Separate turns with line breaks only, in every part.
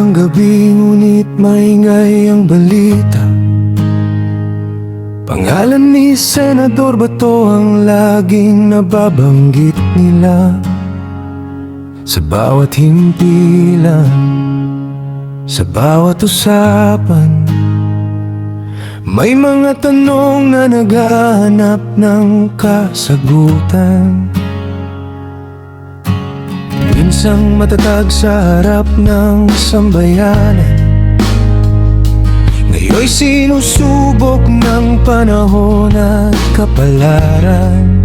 ng gabi, ngunit maingay ang balita. Pangalan ni Senador Bato ang laging nababanggit nila sa bawat himpilan, sa bawat usapan. May mga tanong na naghahanap ng kasagutan. Minsang matatag sa harap ng sambayanan, ngayon'y sinusubok ng panahon at kapalaran.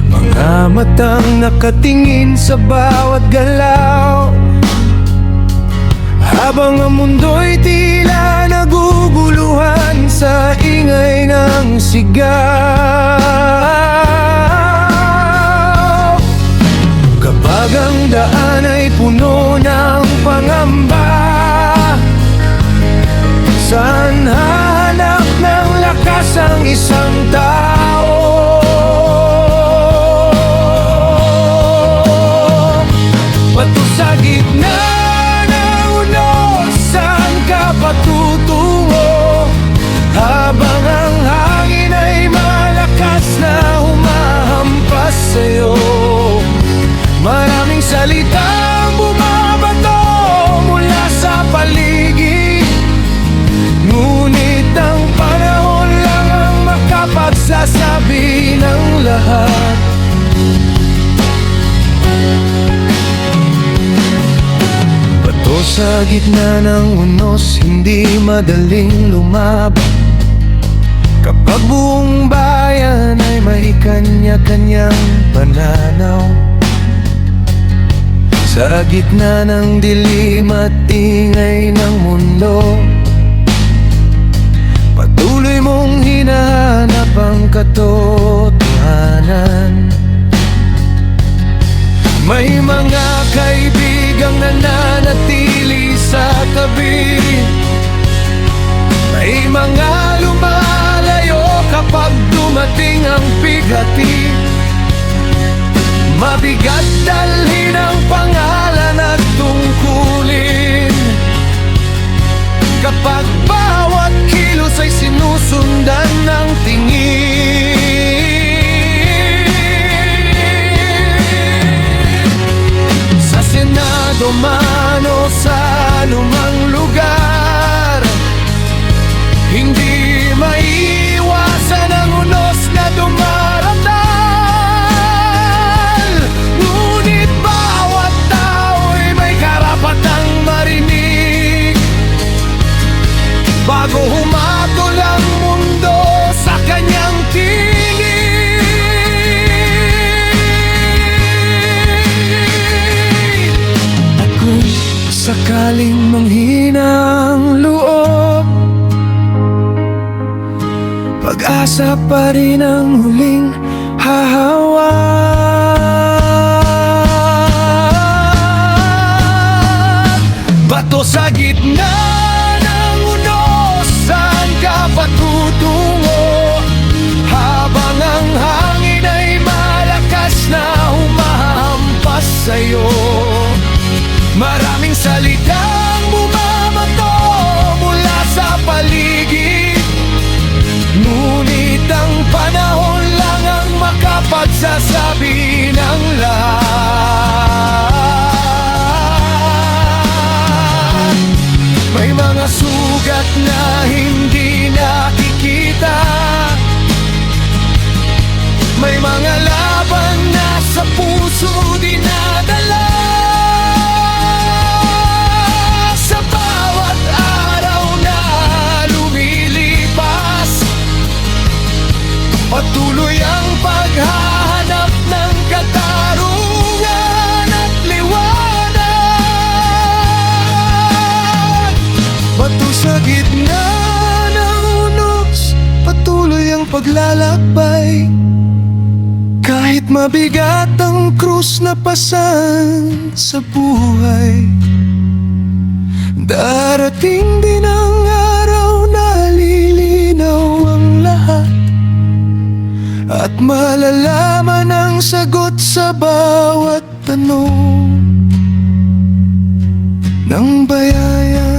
Mga matang nakatingin sa bawat galaw, habang ang mundo'y tila naguguluhan sa ingay ng sigaw. Kapag ang daan ay puno ng pangamba, saan hanap ng lakas ang isang tao? Bato sa gitna ng unos, saan ka patutungo? Habang ang hangin ay malakas na humahampas sa'yo, maraming salita ang bumabato mula sa paligid, ngunit ang panahon lang ang makapagsasabi ng lahat. Bato sa gitna ng unos, hindi madaling lumaban. Kapag buong bayan ay may kanya-kanyang pananaw, sa gitna ng dilim at ingay ng mundo, patuloy mong hinahanap ang katotohanan. May mga kaibigang nananatili sa tabi, may mga lumalayo kapag dumating ang bigati. Mabigat dalhin ang pangalan at tungkulin, kapag bawat kilos ay sinusundan ng tingin. Sa Senado man o sa anumang lugar, hindi maiiwasan ang unos na dumaratal. Ngunit bawat tao'y may karapatang marinig, bago humatol ang mundo sa kanyang tingin. At kung sakaling manghina ang loob, pag-asa pa rin ang huling hahawak. Bato sa gitna ng unos, saan ka patutungo? Habang ang hangin ay malakas na humahampas sa'yo, maraming salitang bumabato mula sa paligid, ngunit ang panahon lang ang makapagsasabi ng lahat. May mga sugat na hindi nakikita, may mga laban na sa puso dinadala. Sa bawat araw na lumilipas, patuloy ang paghahanap ng katarungan at liwanag. Bato sa gitna ng unos, patuloy ang paglalakbay. Kahit mabigat ang krus na pasan sa buhay, darating din ang araw na lilinaw ang lahat, at malalaman ang sagot sa bawat tanong. ng bayayan.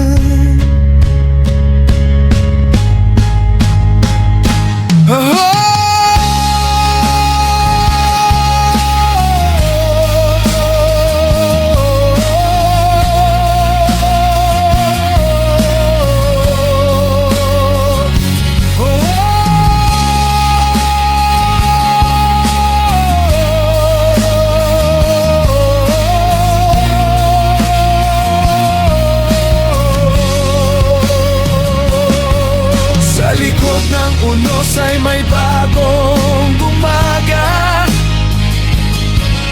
Sa likod ng unos ay may bagong umaga.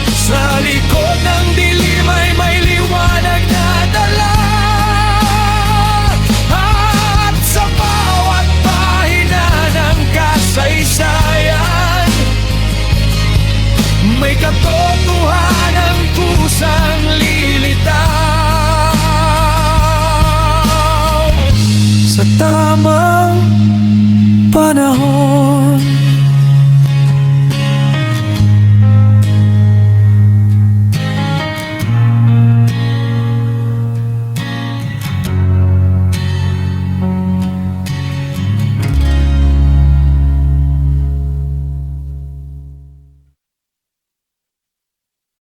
Sa likod ng dilim ay may liwanag na dala. At sa bawat pahina ng kasaysayan, may katotohanang kusang lilitaw. Sa tamang panahon,